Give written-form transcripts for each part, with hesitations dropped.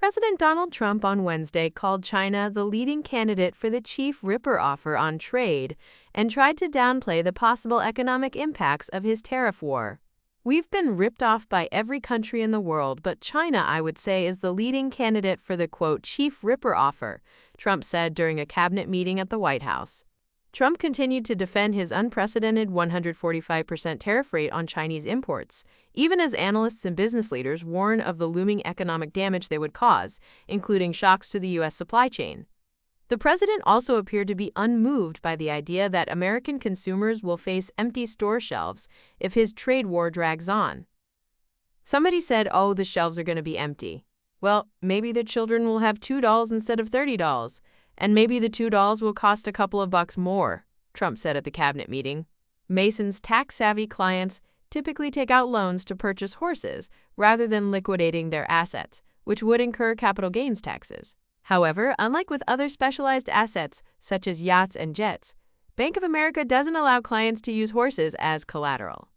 President Donald Trump on Wednesday called China the leading candidate for the chief ripper offer on trade and tried to downplay the possible economic impacts of his tariff war. "We've been ripped off by every country in the world, but China, I would say, is the leading candidate for the, quote, chief ripper offer," Trump said during a cabinet meeting at the White House. Trump continued to defend his unprecedented 145% tariff rate on Chinese imports, even as analysts and business leaders warn of the looming economic damage they would cause, including shocks to the U.S. supply chain. The president also appeared to be unmoved by the idea that American consumers will face empty store shelves if his trade war drags on. "Somebody said, oh, the shelves are going to be empty. Well, maybe the children will have $2 instead of $30. And maybe the $2 will cost a couple of bucks more," Trump said at the cabinet meeting. Mason's tax-savvy clients typically take out loans to purchase horses rather than liquidating their assets, which would incur capital gains taxes. However, unlike with other specialized assets, such as yachts and jets, Bank of America doesn't allow clients to use horses as collateral.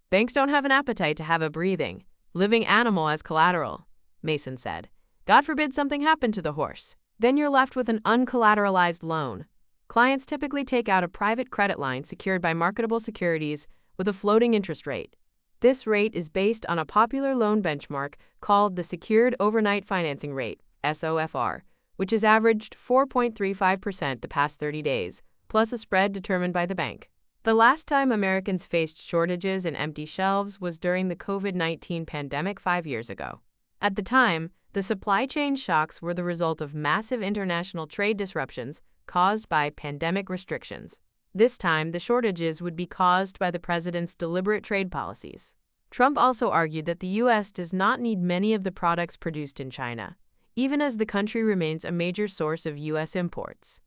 "Banks don't have an appetite to have a breathing, living animal as collateral," Mason said. "God forbid something happened to the horse. Then you're left with an uncollateralized loan. Clients typically take out a private credit line secured by marketable securities with a floating interest rate. This rate is based on a popular loan benchmark called the Secured Overnight Financing Rate, SOFR, which has averaged 4.35% the past 30 days, plus a spread determined by the bank." The last time Americans faced shortages and empty shelves was during the COVID-19 pandemic 5 years ago. At the time, the supply chain shocks were the result of massive international trade disruptions caused by pandemic restrictions. This time, the shortages would be caused by the president's deliberate trade policies. Trump also argued that the U.S. does not need many of the products produced in China, even as the country remains a major source of U.S. imports.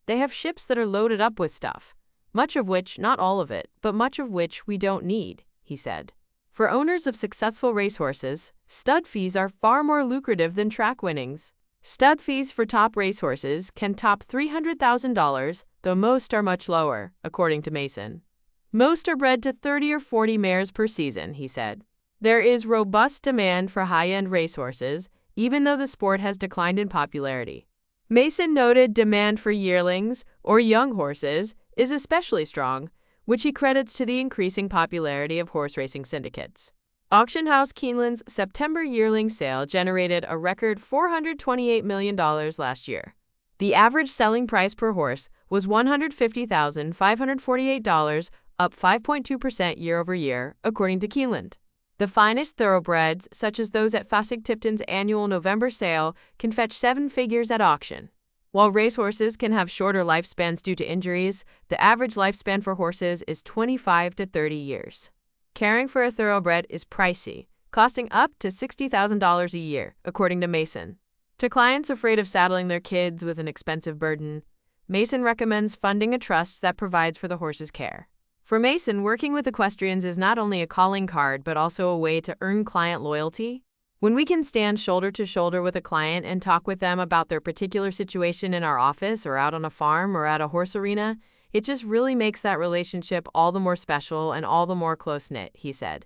"They have ships that are loaded up with stuff, much of which, not all of it, but much of which we don't need," he said. For owners of successful racehorses, stud fees are far more lucrative than track winnings. Stud fees for top racehorses can top $300,000, though most are much lower, according to Mason. "Most are bred to 30 or 40 mares per season," he said. "There is robust demand for high-end racehorses, even though the sport has declined in popularity." Mason noted demand for yearlings, or young horses, is especially strong, which he credits to the increasing popularity of horse racing syndicates. Auction house Keeneland's September yearling sale generated a record $428 million last year. The average selling price per horse was $150,548, up 5.2% year-over-year, according to Keeneland. The finest thoroughbreds, such as those at Fasig-Tipton's annual November sale, can fetch 7 figures at auction. While racehorses can have shorter lifespans due to injuries, the average lifespan for horses is 25 to 30 years. Caring for a thoroughbred is pricey, costing up to $60,000 a year, according to Mason. To clients afraid of saddling their kids with an expensive burden, Mason recommends funding a trust that provides for the horse's care. For Mason, working with equestrians is not only a calling card but also a way to earn client loyalty. When we can stand shoulder to shoulder with a client and talk with them about their particular situation in our office or out on a farm or at a horse arena, it just really makes that relationship all the more special and all the more close-knit, he said.